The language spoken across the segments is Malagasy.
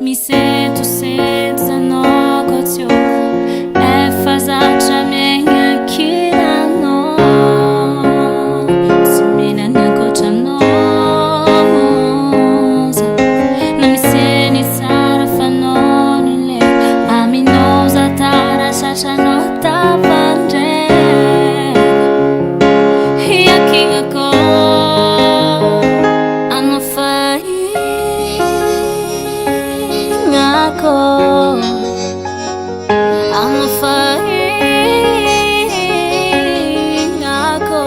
Mi sento senza negócio, é fazacha minha kirano. Se mina na cocha nosa, na mi seni sara fanonile, a mi nosa tara chacha nota vande. E aqui agora, a não faz. I'm a flying ako.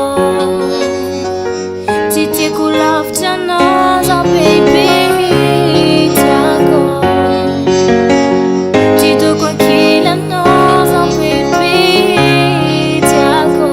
Titi kulaf chanoza baby tako. Tito kwa kila noza baby tako.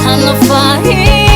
I'm a fire.